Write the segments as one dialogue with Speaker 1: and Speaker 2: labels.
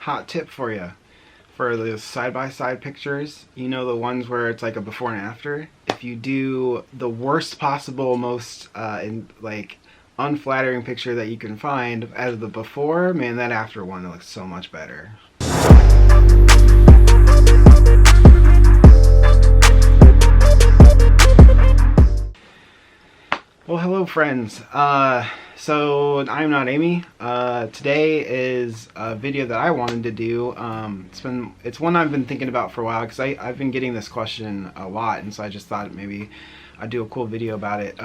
Speaker 1: hot tip for you. For the side-by-side pictures, you know, the ones where it's like a before and after. If you do the worst possible, most unflattering picture that you can find as the before, man, that after one looks so much better. Well, hello friends. So I'm not Amy. Today is a video that I wanted to do. It's one I've been thinking about for a while because I've been getting this question a lot, and so I just thought maybe I'd do a cool video about it.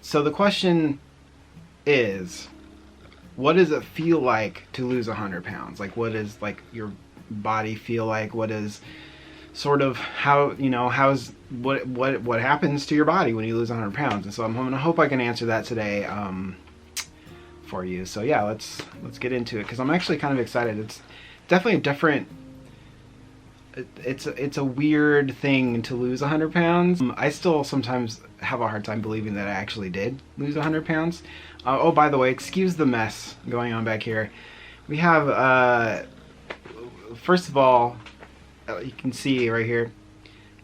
Speaker 1: So the question is, what does it feel like to lose 100 pounds? Like, what does like your body feel like? What is sort of how, you know, what happens to your body when you lose 100 pounds? And so I'm gonna hope I can answer that today for you. So yeah, let's get into it, because I'm actually kind of excited. It's definitely a different, it's a weird thing to lose 100 pounds. I still sometimes have a hard time believing that I actually did lose 100 pounds. Oh, by the way, excuse the mess going on back here. We have first of all, you can see right here,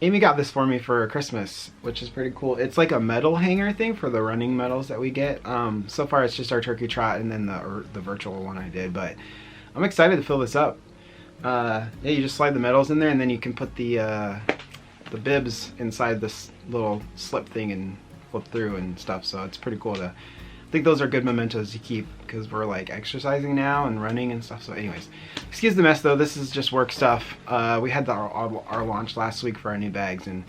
Speaker 1: Amy got this for me for Christmas, which is pretty cool. It's like a medal hanger thing for the running medals that we get. So far it's just our turkey trot and then the virtual one I did, but I'm excited to fill this up. Yeah, you just slide the medals in there, and then you can put the bibs inside this little slip thing and flip through and stuff, so it's pretty cool to, I think those are good mementos to keep, because we're like exercising now and running and stuff. So anyways, excuse the mess though, this is just work stuff. We had our launch last week for our new bags, and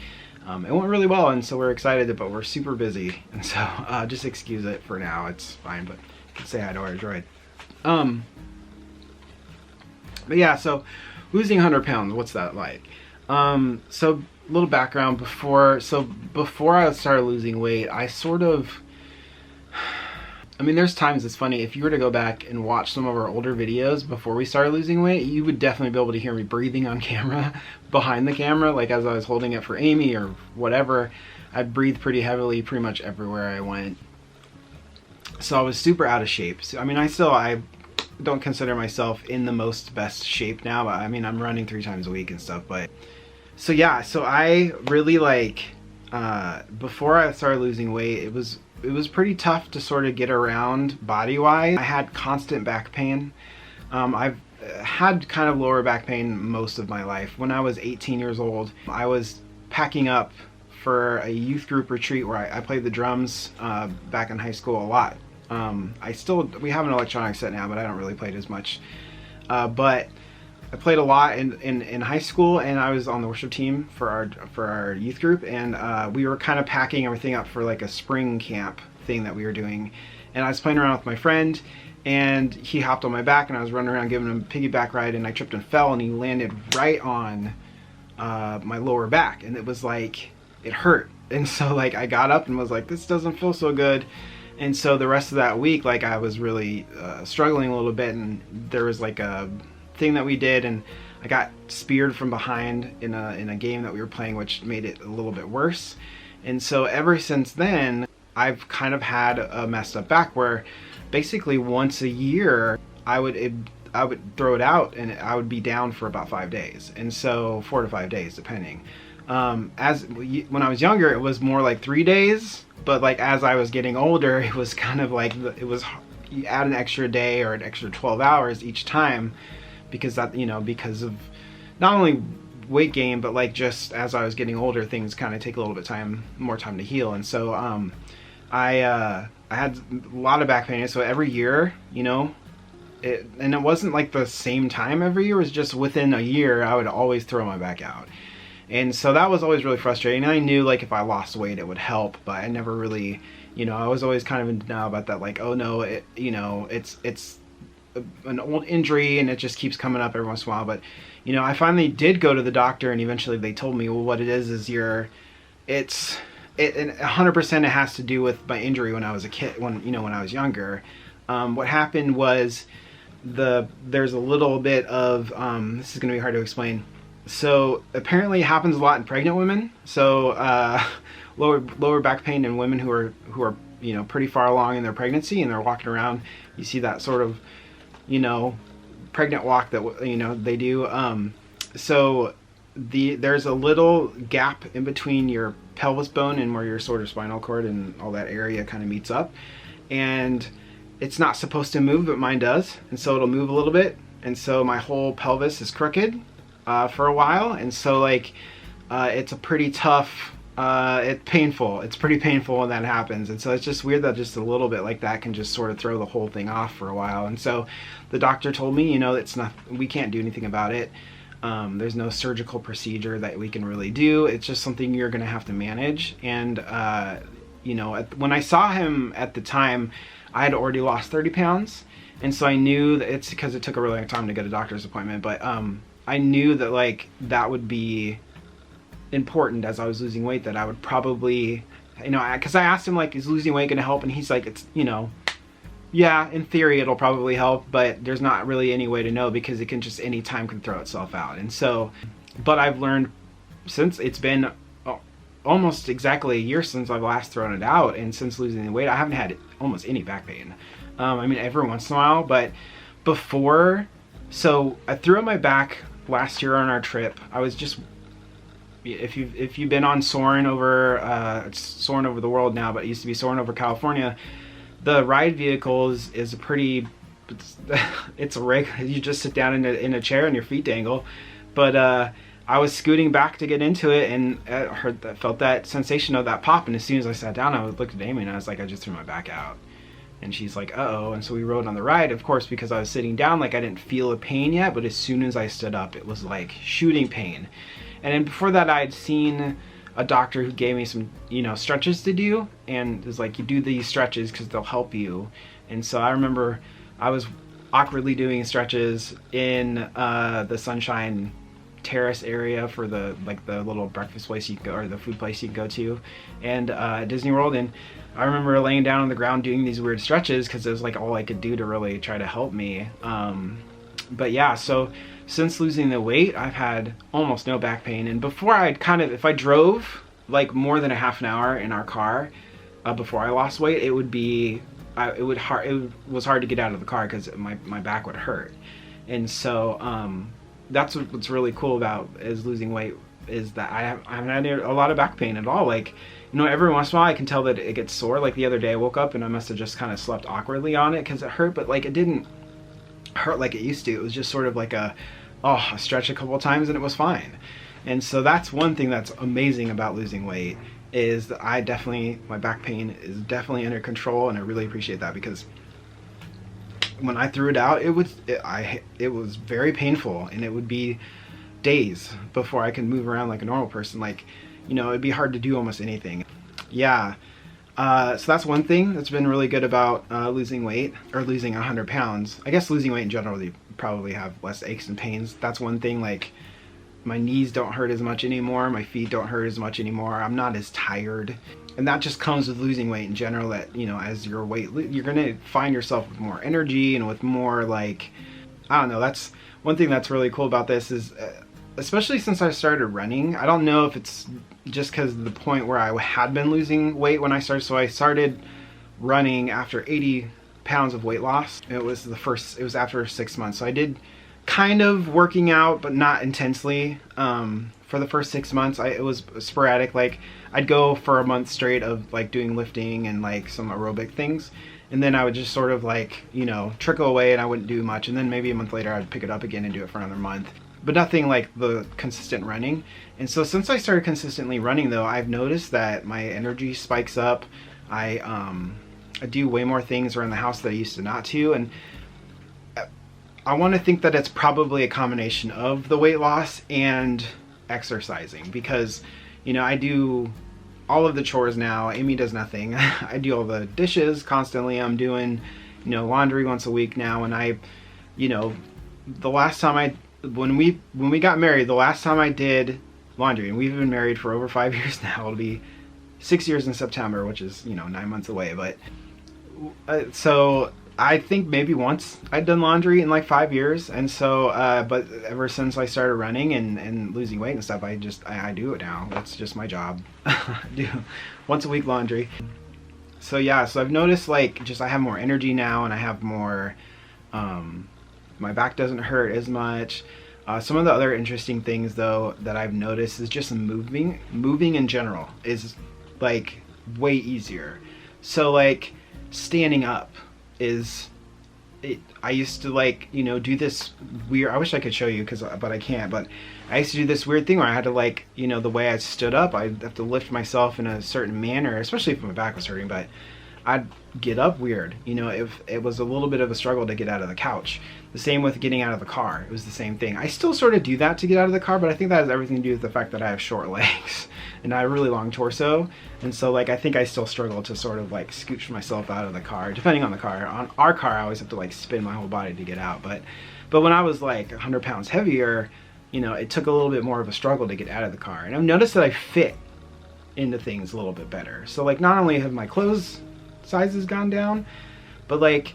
Speaker 1: it went really well, and so we're excited, but we're super busy, and so just excuse it for now. It's fine, but you can say hi to our droid. But yeah, so losing 100 pounds, what's that like? So a little background before I started losing weight, I mean, there's times it's funny, if you were to go back and watch some of our older videos before we started losing weight, you would definitely be able to hear me breathing on camera, behind the camera, like as I was holding it for Amy or whatever. I'd breathe pretty heavily pretty much everywhere I went. So I was super out of shape. So, I mean, I don't consider myself in the best shape now, but I mean, I'm running 3 times a week and stuff, but so yeah, so I really before I started losing weight, it was pretty tough to sort of get around body-wise. I had constant back pain. I've had kind of lower back pain most of my life. When I was 18 years old, I was packing up for a youth group retreat where I played the drums back in high school a lot. We have an electronic set now, but I don't really play it as much. But I played a lot in high school, and I was on the worship team for our youth group, and we were kind of packing everything up for like a spring camp thing that we were doing. And I was playing around with my friend, and he hopped on my back, and I was running around giving him a piggyback ride, and I tripped and fell, and he landed right on my lower back, and it was like, it hurt. And so like I got up and was like, this doesn't feel so good. And so the rest of that week, like I was really struggling a little bit, and there was like a thing that we did, and I got speared from behind in a game that we were playing, which made it a little bit worse. And so ever since then, I've kind of had a messed up back where basically once a year I would throw it out, and I would be down for about 5 days, and so 4 to 5 days depending. When I was younger, it was more like 3 days, but like as I was getting older, it was kind of like you add an extra day or an extra 12 hours each time, because that, you know, because of not only weight gain, but like just as I was getting older, things kind of take a little bit more time to heal. And so I had a lot of back pain, so every year, you know, and it wasn't like the same time every year, it was just within a year I would always throw my back out. And so that was always really frustrating. I knew like if I lost weight it would help, but I never really, you know, I was always kind of in denial about that, like, oh no, it's an old injury and it just keeps coming up every once in a while. But you know, I finally did go to the doctor, and eventually they told me, well, what it is and 100% it has to do with my injury when I was a kid, when I was younger. What happened was there's a little bit of this is going to be hard to explain. So apparently it happens a lot in pregnant women. So lower back pain in women who are pretty far along in their pregnancy and they're walking around. You see that sort of you know, pregnant walk that, you know, they do. So there's a little gap in between your pelvis bone and where your sort of spinal cord and all that area kind of meets up, and it's not supposed to move, but mine does, and so it'll move a little bit, and so my whole pelvis is crooked for a while, and so like it's a pretty tough, it's painful. It's pretty painful when that happens, and so it's just weird that just a little bit like that can just sort of throw the whole thing off for a while. And so the doctor told me, you know, it's not, we can't do anything about it. There's no surgical procedure that we can really do. It's just something you're gonna have to manage. And you know, when I saw him at the time, I had already lost 30 pounds, and so I knew that it's because it took a really long time to get a doctor's appointment, but I knew that like that would be important as I was losing weight, that I would probably, you know, because I asked him like, is losing weight gonna help, and he's like, it's, you know, yeah, in theory it'll probably help, but there's not really any way to know because it can just any time can throw itself out. And so, but I've learned since it's been almost exactly a year since I've last thrown it out, and since losing the weight I haven't had almost any back pain. I mean, every once in a while, but before, so I threw out my back last year on our trip. I was just, if you've been on Soarin' over, it's Soarin' Over the World now, but it used to be Soarin' Over California. The ride vehicles is a pretty, it's a rig. You just sit down in a chair and your feet dangle. But I was scooting back to get into it, and I felt that sensation of that pop. And as soon as I sat down, I looked at Amy and I was like, I just threw my back out. And she's like, uh-oh. And so we rode on the ride, of course, because I was sitting down, like I didn't feel a pain yet. But as soon as I stood up, it was like shooting pain. And then before that, I'd seen a doctor who gave me some, you know, stretches to do, and it was like, you do these stretches because they'll help you. And so I remember I was awkwardly doing stretches in the Sunshine Terrace area for the little breakfast place you can go, or the food place you can go to, and at Disney World. And I remember laying down on the ground doing these weird stretches because it was like all I could do to really try to help me. But yeah, so since losing the weight, I've had almost no back pain. And before, I'd kind of, if I drove like more than a half an hour in our car before I lost weight, it would be, it was hard to get out of the car because my back would hurt. And so that's what's really cool about is losing weight, is that I haven't had a lot of back pain at all. Like, you know, every once in a while I can tell that it gets sore. Like the other day I woke up and I must have just kind of slept awkwardly on it because it hurt, but like it didn't hurt like it used to. It was just sort of like I stretched a couple of times and it was fine. And so that's one thing that's amazing about losing weight, is that my back pain is definitely under control, and I really appreciate that, because when I threw it out, it was very painful, and it would be days before I could move around like a normal person. Like, you know, it'd be hard to do almost anything. Yeah. So that's one thing that's been really good about losing weight, or losing 100 pounds. I guess losing weight in general, you probably have less aches and pains. That's one thing. Like, my knees don't hurt as much anymore. My feet don't hurt as much anymore. I'm not as tired. And that just comes with losing weight in general, that, you know, as your weight, you're going to find yourself with more energy and with more, like, I don't know. That's one thing that's really cool about this is, especially since I started running, I don't know if it's just because of the point where I had been losing weight when I started. So I started running after 80 pounds of weight loss. It was after 6 months. So I did kind of working out, but not intensely. For the first 6 months, it was sporadic. Like, I'd go for a month straight of like doing lifting and like some aerobic things, and then I would just sort of like, you know, trickle away and I wouldn't do much, and then maybe a month later I'd pick it up again and do it for another month, but nothing like the consistent running. And so since I started consistently running, though, I've noticed that my energy spikes up. I do way more things around the house that I used to not to, and I want to think that it's probably a combination of the weight loss and exercising, because, you know, I do all of the chores now. Amy does nothing. I do all the dishes constantly. I'm doing, you know, laundry once a week now. And I, you know, the last time when we got married, the last time I did laundry, and we've been married for over 5 years now. It'll be 6 years in September, which is, you know, 9 months away. But so I think maybe once I'd done laundry in like 5 years. And so, but ever since I started running and losing weight and stuff, I do it now. That's just my job. I do once a week laundry. So yeah, so I've noticed like just I have more energy now, and I have more, My back doesn't hurt as much. Some of the other interesting things though that I've noticed is just moving in general is like way easier. So like standing up is I used to like, you know, do this weird, I wish I could show you but I can't, but I used to do this weird thing where I had to like, you know, the way I stood up, I'd have to lift myself in a certain manner, especially if my back was hurting, but I'd get up weird. You know, if it was a little bit of a struggle to get out of the couch. The same with getting out of the car. It was the same thing. I still sort of do that to get out of the car, but I think that has everything to do with the fact that I have short legs and I have a really long torso. And so like, I think I still struggle to sort of like scooch myself out of the car, depending on the car. On our car, I always have to like spin my whole body to get out. But when I was like 100 pounds heavier, you know, it took a little bit more of a struggle to get out of the car. And I've noticed that I fit into things a little bit better. So like, not only have my clothes sizes gone down, but like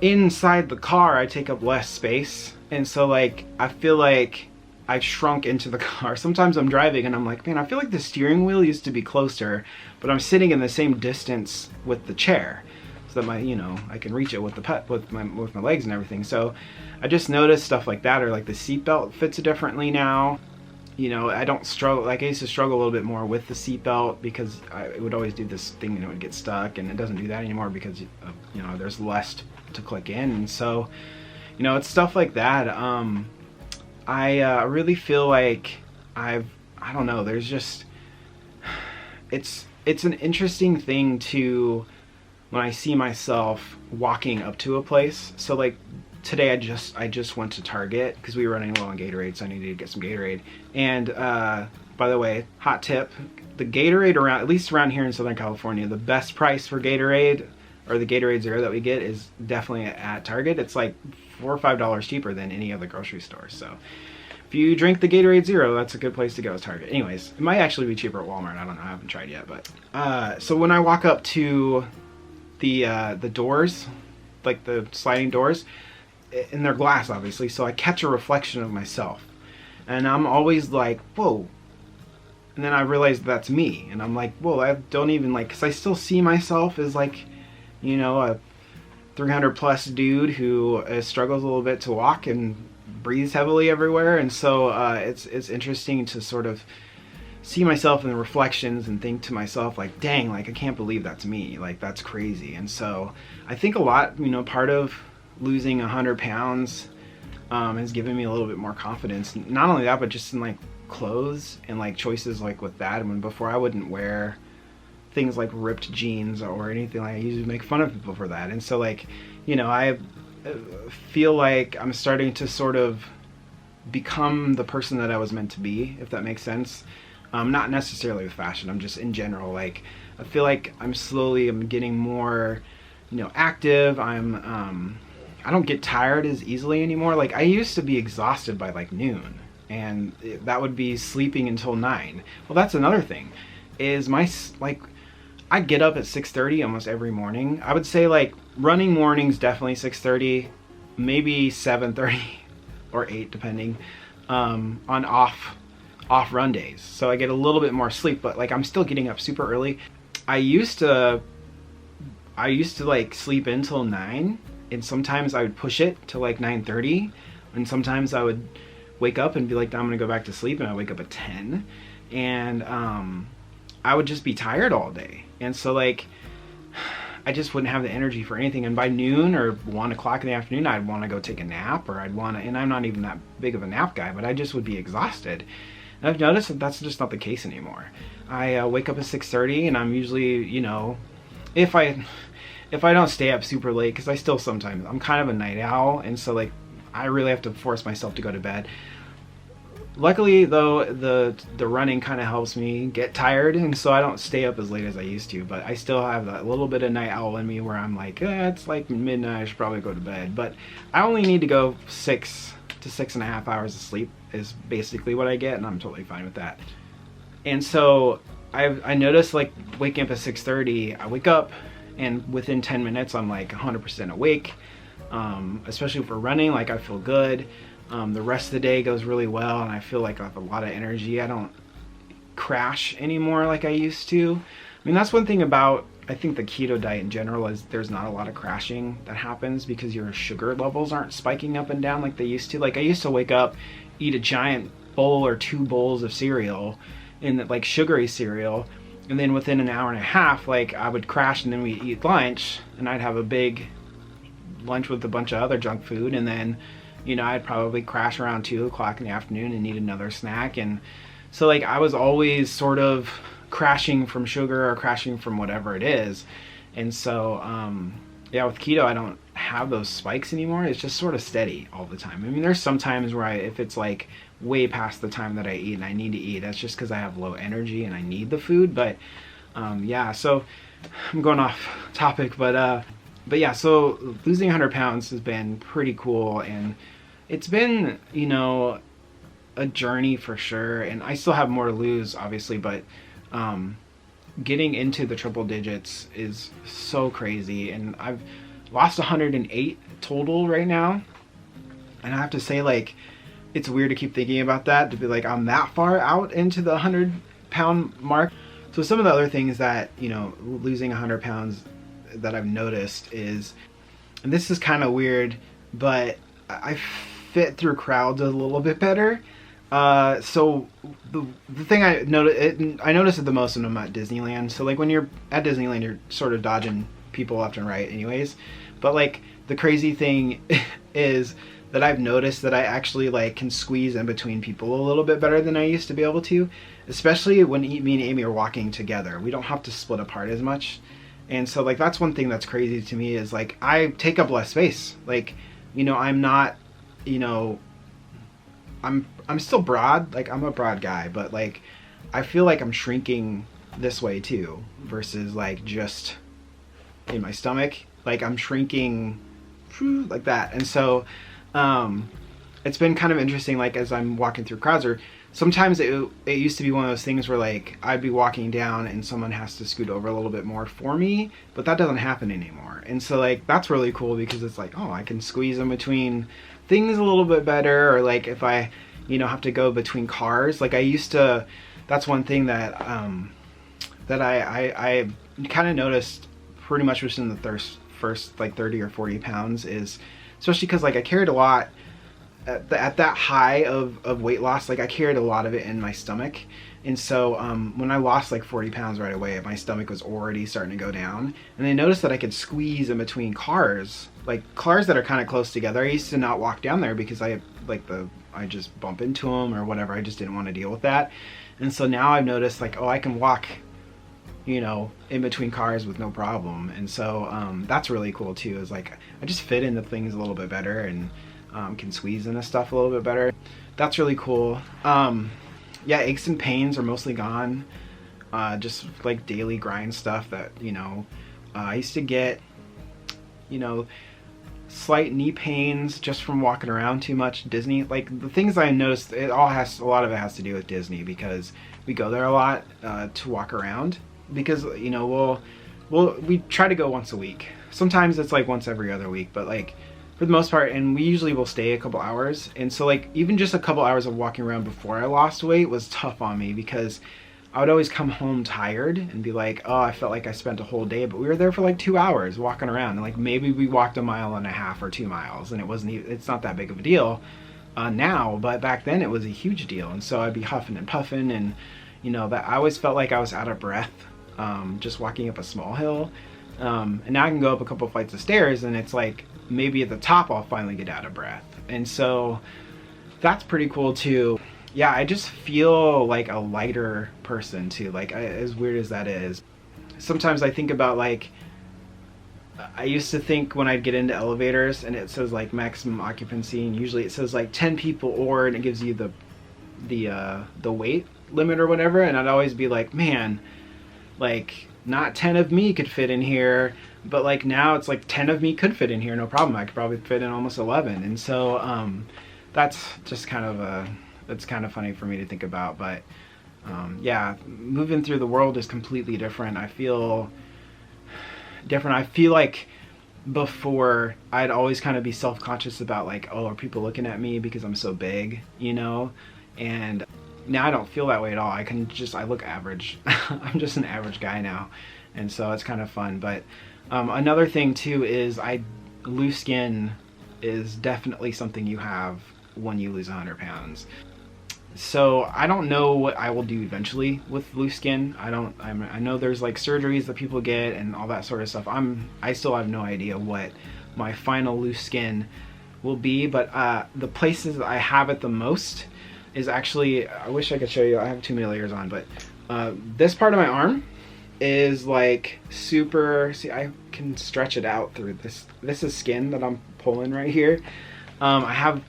Speaker 1: inside the car I take up less space, and so like I feel like I've shrunk into the car. Sometimes I'm driving and I'm like, man, I feel like the steering wheel used to be closer, but I'm sitting in the same distance with the chair so that my, you know, I can reach it with with my legs and everything. So I just noticed stuff like that, or like the seatbelt fits differently now. You know, I don't struggle, like I used to struggle a little bit more with the seatbelt because it would always do this thing and it would get stuck, and it doesn't do that anymore because, you know, there's less to click in. And so, you know, it's stuff like that. I really feel like I don't know, there's just, it's an interesting thing to, when I see myself walking up to a place. So like, today I just went to Target because we were running low on Gatorade, so I needed to get some Gatorade. And by the way, hot tip, the Gatorade around, at least around here in Southern California, the best price for Gatorade, or the Gatorade Zero that we get, is definitely at Target. It's like $4 or $5 cheaper than any other grocery store. So if you drink the Gatorade Zero, that's a good place to go, is Target. Anyways, it might actually be cheaper at Walmart. I don't know, I haven't tried yet. But so when I walk up to the doors, like the sliding doors, and they're glass obviously, so I catch a reflection of myself, and I'm always like, whoa. And then I realize that's me, and I'm like, whoa, I don't even like, because I still see myself as like, you know, a 300 plus dude who struggles a little bit to walk and breathes heavily everywhere. And so it's interesting to sort of see myself in the reflections and think to myself like, dang, like I can't believe that's me, like that's crazy. And so I think a lot, you know, part of losing 100 pounds has given me a little bit more confidence. Not only that, but just in like clothes and like choices like with that. I mean, before I wouldn't wear things like ripped jeans or anything. Like I usually make fun of people for that. And so like, you know, I feel like I'm starting to sort of become the person that I was meant to be, if that makes sense. Not necessarily with fashion, I'm just in general, like I feel like I'm getting more, you know, active. I don't get tired as easily anymore. Like I used to be exhausted by like noon, and that would be sleeping until 9. Well, that's another thing, is I get up at 6:30 almost every morning. I would say like running mornings definitely 6:30, maybe 7:30 or 8 depending, on off run days. So I get a little bit more sleep, but like I'm still getting up super early. I used to like sleep until 9, and sometimes I would push it to like 9:30, and sometimes I would wake up and be like, I'm gonna go back to sleep, and I wake up at 10, and I would just be tired all day. And so like I just wouldn't have the energy for anything, and by noon or 1 o'clock in the afternoon I'd want to go take a nap, or and I'm not even that big of a nap guy, but I just would be exhausted. And I've noticed that that's just not the case anymore. I wake up at 6:30, and I'm usually, you know, if I don't stay up super late, because I still sometimes, I'm kind of a night owl, and so like I really have to force myself to go to bed. Luckily though, the running kind of helps me get tired, and so I don't stay up as late as I used to, but I still have that little bit of night owl in me where I'm like, it's like midnight, I should probably go to bed. But I only need to go 6 to 6.5 hours of sleep is basically what I get, and I'm totally fine with that. And so I noticed like waking up at 6:30, I wake up and within 10 minutes I'm like 100% awake, especially for running. Like I feel good. The rest of the day goes really well, and I feel like I have a lot of energy. I don't crash anymore like I used to. I mean, that's one thing about I think the keto diet in general is there's not a lot of crashing that happens because your sugar levels aren't spiking up and down like they used to. Like I used to wake up, eat a giant bowl or 2 bowls of cereal, and like sugary cereal, and then within an hour and a half, like I would crash, and then we'd eat lunch, and I'd have a big lunch with a bunch of other junk food, and then, you know, I'd probably crash around 2 o'clock in the afternoon and need another snack. And so like I was always sort of crashing from sugar or crashing from whatever it is. And so yeah, with keto I don't have those spikes anymore. It's just sort of steady all the time. I mean, there's some times where if it's like way past the time that I eat and I need to eat, that's just because I have low energy and I need the food. But yeah, so I'm going off topic, but yeah, so losing 100 pounds has been pretty cool, and it's been, you know, a journey for sure, and I still have more to lose obviously, but getting into the triple digits is so crazy, and I've lost 108 total right now, and I have to say, like, it's weird to keep thinking about that, to be like I'm that far out into the 100-pound mark. So some of the other things that, you know, losing 100 pounds that I've noticed is, and this is kind of weird, but I fit through crowds a little bit better. So the thing I notice it the most when I'm at Disneyland. So like when you're at Disneyland, you're sort of dodging people left and right anyways. But like the crazy thing is that I've noticed that I actually like can squeeze in between people a little bit better than I used to be able to, especially when me and Amy are walking together. We don't have to split apart as much. And so like that's one thing that's crazy to me is like I take up less space. Like, you know, I'm not, you know, I'm still broad, like I'm a broad guy, but like I feel like I'm shrinking this way too versus like just in my stomach. Like I'm shrinking like that. And so it's been kind of interesting, like as I'm walking through crowds, or sometimes it used to be one of those things where like I'd be walking down and someone has to scoot over a little bit more for me, but that doesn't happen anymore. And so like that's really cool because it's like, oh, I can squeeze in between things a little bit better. Or like if I, you know, have to go between cars, like I used to, that's one thing that that I kind of noticed pretty much within the first like 30 or 40 pounds is, especially because like I carried a lot at that high of weight loss, like I carried a lot of it in my stomach. And so when I lost like 40 pounds right away, my stomach was already starting to go down. And I noticed that I could squeeze in between cars, like cars that are kind of close together. I used to not walk down there because I just bump into them or whatever. I just didn't want to deal with that. And so now I've noticed like, oh, I can walk, you know, in between cars with no problem. And so that's really cool too, is like I just fit into things a little bit better and can squeeze into stuff a little bit better. That's really cool. Yeah, aches and pains are mostly gone. Just like daily grind stuff that, you know, I used to get, you know, slight knee pains just from walking around too much. Disney, like the things I noticed, a lot of it has to do with Disney because we go there a lot to walk around, because, you know, we try to go once a week. Sometimes it's like once every other week, but like for the most part, and we usually will stay a couple hours. And so like even just a couple hours of walking around before I lost weight was tough on me, because I would always come home tired and be like, oh, I felt like I spent a whole day, but we were there for like 2 hours walking around, and like maybe we walked 1.5 miles or 2 miles, and it's not that big of a deal now, but back then it was a huge deal. And so I'd be huffing and puffing, and you know, that I always felt like I was out of breath just walking up a small hill. And now I can go up a couple flights of stairs, and it's like maybe at the top I'll finally get out of breath. And so that's pretty cool too. Yeah, I just feel like a lighter person too, like as weird as that is. Sometimes I think about, like, I used to think when I'd get into elevators and it says like maximum occupancy, and usually it says like 10 people, or, and it gives you the weight limit or whatever, and I'd always be like, man, like not 10 of me could fit in here. But like now it's like 10 of me could fit in here, no problem. I could probably fit in almost 11. And so that's just kind of it's kind of funny for me to think about. But yeah, moving through the world is completely different. I feel different. I feel like before I'd always kind of be self-conscious about like, oh, are people looking at me because I'm so big, you know? And now I don't feel that way at all. I look average. I'm just an average guy now. and so it's kind of fun. But another thing too is loose skin is definitely something you have when you lose 100 pounds. So I don't know what I will do eventually with loose skin. I know there's like surgeries that people get and all that sort of stuff. I still have no idea what my final loose skin will be, but the places I have it the most is actually, I wish I could show you, I have too many layers on, but this part of my arm is like super, see, I can stretch it out through this. This is skin that I'm pulling right here. I have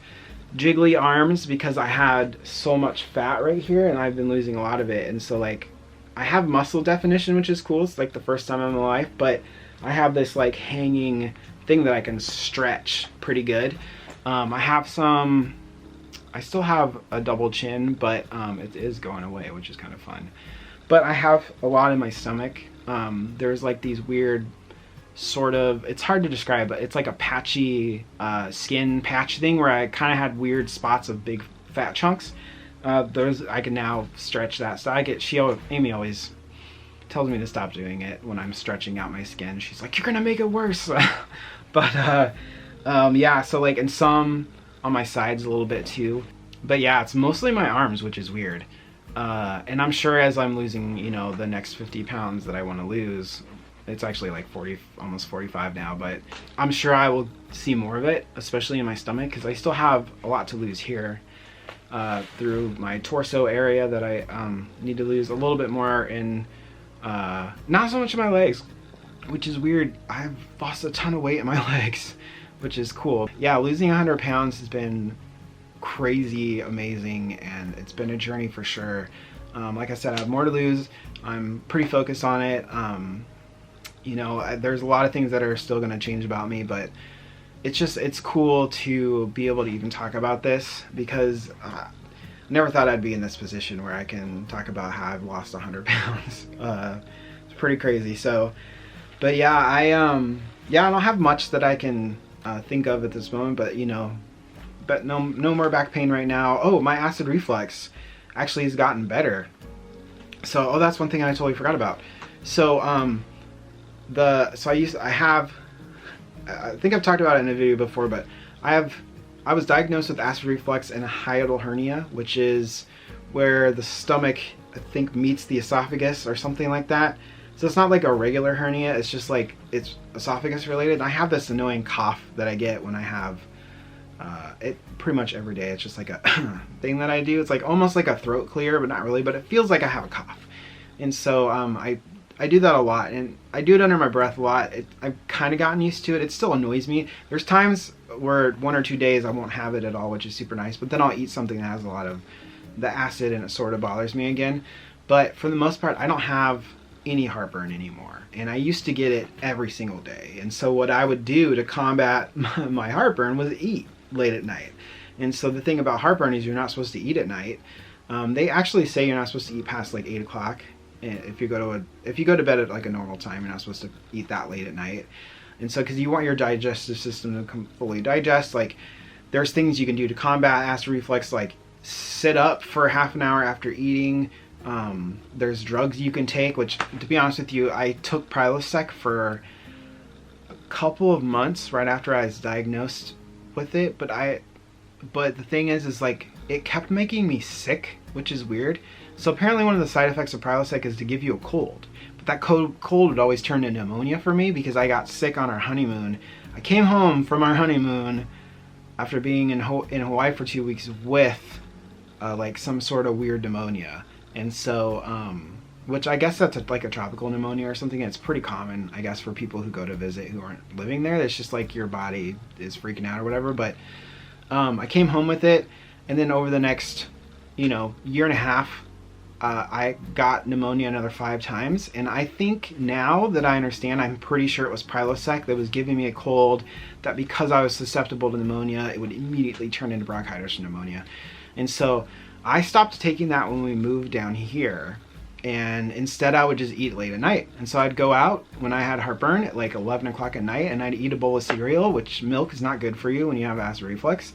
Speaker 1: jiggly arms because I had so much fat right here and I've been losing a lot of it, and so like I have muscle definition, which is cool. It's like the first time in my life, but I have this like hanging thing that I can stretch pretty good. I still have a double chin, but it is going away, which is kind of fun. But I have a lot in my stomach. There's like these weird sort of, it's hard to describe, but it's like a patchy skin patch thing where I kind of had weird spots of big fat chunks. I can now stretch that. So Amy always tells me to stop doing it when I'm stretching out my skin. She's like, you're gonna make it worse. But yeah, so like, and some on my sides a little bit too. But yeah, it's mostly my arms, which is weird. And I'm sure as I'm losing, you know, the next 50 pounds that I want to lose, it's actually like 40, almost 45 now, but I'm sure I will see more of it, especially in my stomach, because I still have a lot to lose here through my torso area that I need to lose a little bit more in, not so much in my legs, which is weird. I've lost a ton of weight in my legs, which is cool. Yeah, losing 100 pounds has been crazy amazing, and it's been a journey for sure. Like I said, I have more to lose. I'm pretty focused on it. You know, there's a lot of things that are still going to change about me, but it's cool to be able to even talk about this, because I never thought I'd be in this position where I can talk about how I've lost 100 pounds. It's pretty crazy. So, but yeah, I don't have much that I can think of at this moment, but you know, but no more back pain right now. Oh, my acid reflux actually has gotten better. So, that's one thing I totally forgot about. So, I think I've talked about it in a video before, but I was diagnosed with acid reflux and a hiatal hernia, which is where the stomach, I think, meets the esophagus or something like that. So it's not like a regular hernia, it's just like, it's esophagus related. And I have this annoying cough that I get when I have it pretty much every day. It's just like a thing that I do. It's like almost like a throat clear, but not really, but it feels like I have a cough. And so I do that a lot, and I do it under my breath a lot. I've kind of gotten used to it. It still annoys me. There's times where 1 or 2 days I won't have it at all, which is super nice, but then I'll eat something that has a lot of the acid and it sort of bothers me again. But for the most part, I don't have any heartburn anymore, and I used to get it every single day. And so what I would do to combat my heartburn was eat late at night. And so the thing about heartburn is you're not supposed to eat at night. They actually say you're not supposed to eat past like 8 o'clock. If you go to bed at like a normal time, you're not supposed to eat that late at night. And so, because you want your digestive system to fully digest, like there's things you can do to combat acid reflux, like sit up for half an hour after eating. There's drugs you can take, which, to be honest with you, I took Prilosec for a couple of months right after I was diagnosed with it, but the thing is like it kept making me sick, which is weird. So apparently one of the side effects of Prilosec is to give you a cold, but that cold would always turn into pneumonia for me because I got sick on our honeymoon. I came home from our honeymoon after being in Hawaii for 2 weeks with like some sort of weird pneumonia, and so which I guess that's like a tropical pneumonia or something. It's pretty common, I guess, for people who go to visit who aren't living there. It's just like your body is freaking out or whatever. But I came home with it, and then over the next, year and a half, I got pneumonia another 5 times. And I think now that I understand, I'm pretty sure it was Prilosec that was giving me a cold, that because I was susceptible to pneumonia, it would immediately turn into bronchitis or pneumonia. And so I stopped taking that when we moved down here. And instead I would just eat late at night. And so I'd go out when I had heartburn at like 11 o'clock at night, and I'd eat a bowl of cereal, which milk is not good for you when you have acid reflux.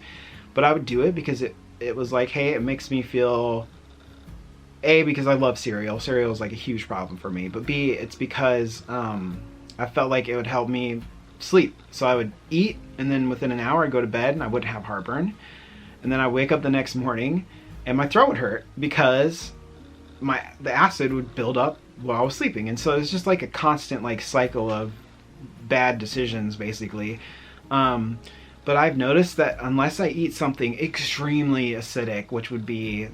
Speaker 1: But I would do it because it was like, hey, it makes me feel A, because I love cereal. Cereal is like a huge problem for me. But B, it's because I felt like it would help me sleep. So I would eat, and then within an hour I'd go to bed and I wouldn't have heartburn. And then I wake up the next morning and my throat would hurt because the acid would build up while I was sleeping. And so it's just like a constant like cycle of bad decisions basically. But I've noticed that unless I eat something extremely acidic, which would be,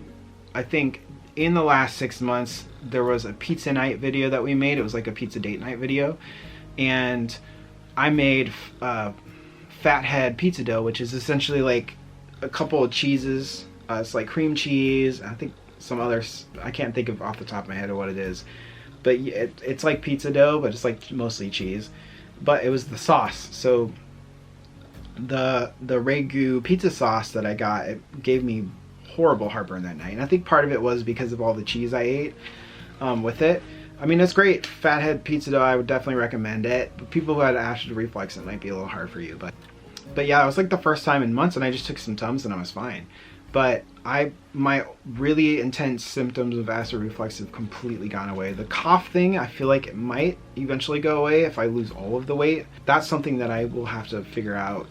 Speaker 1: I think in the last 6 months, there was a pizza night video that we made. It was like a pizza date night video. And I made fathead pizza dough, which is essentially like a couple of cheeses. It's like cream cheese. I think some others, I can't think of off the top of my head what it is. But it's like pizza dough, but it's like mostly cheese. But it was the sauce. So the Ragu pizza sauce that I got, it gave me horrible heartburn that night. And I think part of it was because of all the cheese I ate with it. I mean, it's great. Fathead pizza dough, I would definitely recommend it. But people who had acid reflux, it might be a little hard for you. But yeah, it was like the first time in months, and I just took some Tums and I was fine. But my really intense symptoms of acid reflux have completely gone away. The cough thing, I feel like it might eventually go away if I lose all of the weight. That's something that I will have to figure out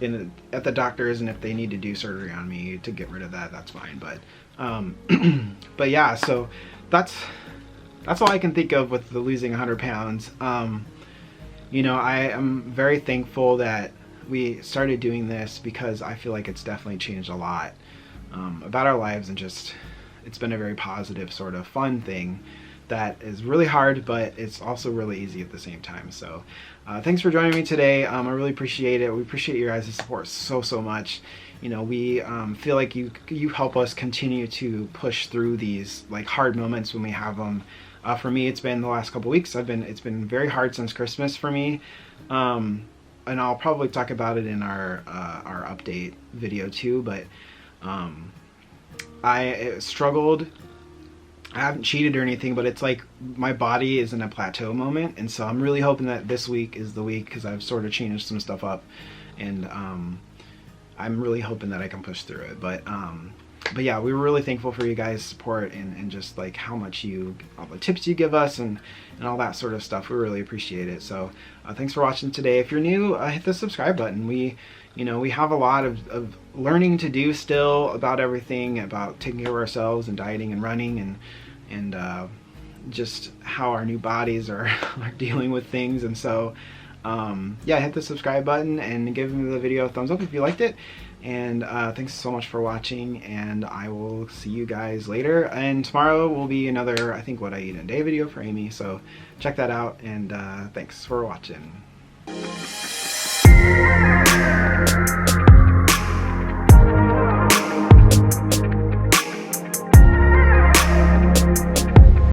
Speaker 1: at the doctors, and if they need to do surgery on me to get rid of that, that's fine. But but yeah, so that's all I can think of with the losing 100 pounds. You know, I am very thankful that we started doing this because I feel like it's definitely changed a lot about our lives, and just it's been a very positive sort of fun thing that is really hard, but it's also really easy at the same time. So thanks for joining me today. I really appreciate it. We appreciate your guys' support so much. You know, we feel like you help us continue to push through these like hard moments when we have them. For me, it's been the last couple weeks. It's been very hard since Christmas for me. And I'll probably talk about it in our update video too, but I struggled. I haven't cheated or anything, but it's like my body is in a plateau moment, and so I'm really hoping that this week is the week, because I've sort of changed some stuff up, and I'm really hoping that I can push through it. But yeah, we were really thankful for you guys' support and just like how much all the tips you give us and all that sort of stuff. We really appreciate it. So thanks for watching today. If you're new, hit the subscribe button. We have a lot of learning to do still about everything, about taking care of ourselves and dieting and running and just how our new bodies are dealing with things. And so yeah, hit the subscribe button and give the video a thumbs up if you liked it. And thanks so much for watching, and I will see you guys later. And tomorrow will be another, I think, what I eat in a day video for Amy, so check that out. And thanks for watching.